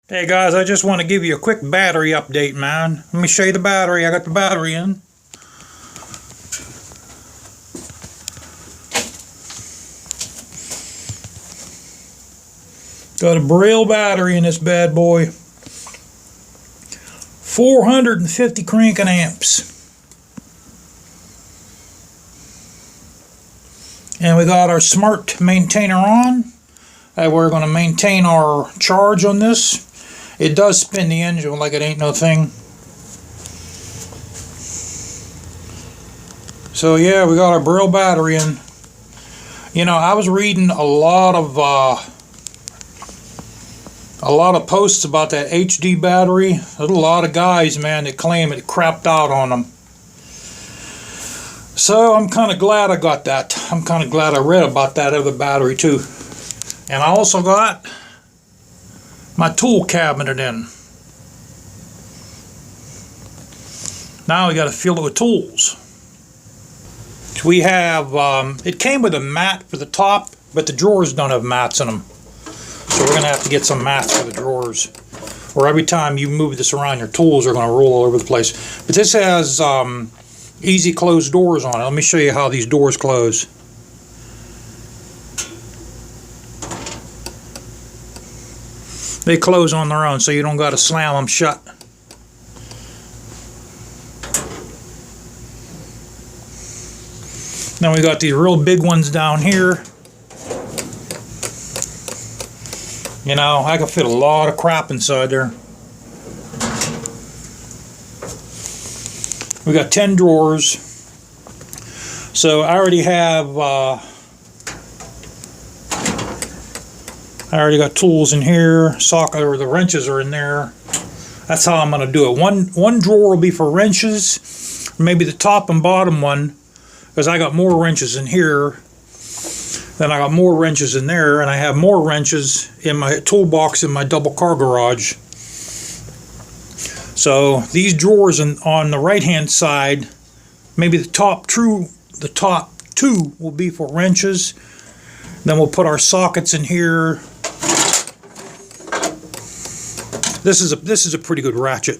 Hey guys, I just want to give you a quick battery update, man. Let me show you the battery. I got the battery in. Got a Braille battery in this bad boy. 450 cranking amps. And we got our smart maintainer on. We're going to maintain our charge on this. It does spin the engine like it ain't no thing. So yeah, we got our Braille battery in. You know, I was reading a lot of posts about that HD battery. There's a lot of guys, man, that claim it crapped out on them. So I'm kind of glad I got that. I'm kind of glad I read about that other battery too. And I also got my tool cabinet in. Now we got to fill it with tools. We have, it came with a mat for the top, but the drawers don't have mats in them. So we're going to have to get some mats for the drawers. Or every time you move this around, your tools are going to roll all over the place. But this has easy close doors on it. Let me show you how these doors close. They close on their own, so you don't got to slam them shut. Then we got these real big ones down here. You know, I can fit a lot of crap inside there. We got 10 drawers. So I already have I already got tools in here. Socket, or the wrenches are in there. That's how I'm going to do it. One drawer will be for wrenches, maybe the top and bottom one, because I got more wrenches in here. Then I got more wrenches in there, and I have more wrenches in my toolbox in my double car garage. So these drawers on the right hand side, maybe the top two will be for wrenches. Then we'll put our sockets in here. This is a pretty good ratchet.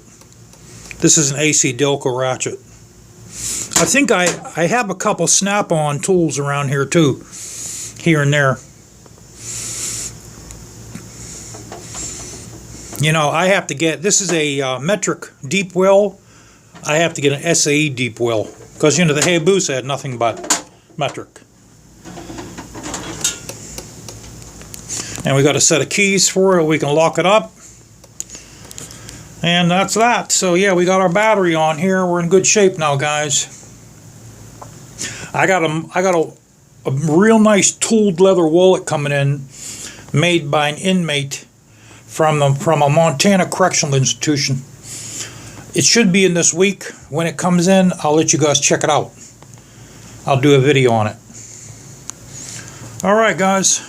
This is an AC Delco ratchet. I think I have a couple snap-on tools around here too, here and there. You know, I have to get, this is a metric deep well. I have to get an SAE deep well, because you know the Hayabusa had nothing but metric. And we got a set of keys for it. We can lock it up. And that's that. So yeah, we got our battery on here. We're in good shape now, guys. I got a real nice tooled leather wallet coming in, made by an inmate from a Montana correctional institution. It should be in this week. When it comes in, I'll let you guys check it out. I'll do a video on it. All right, guys.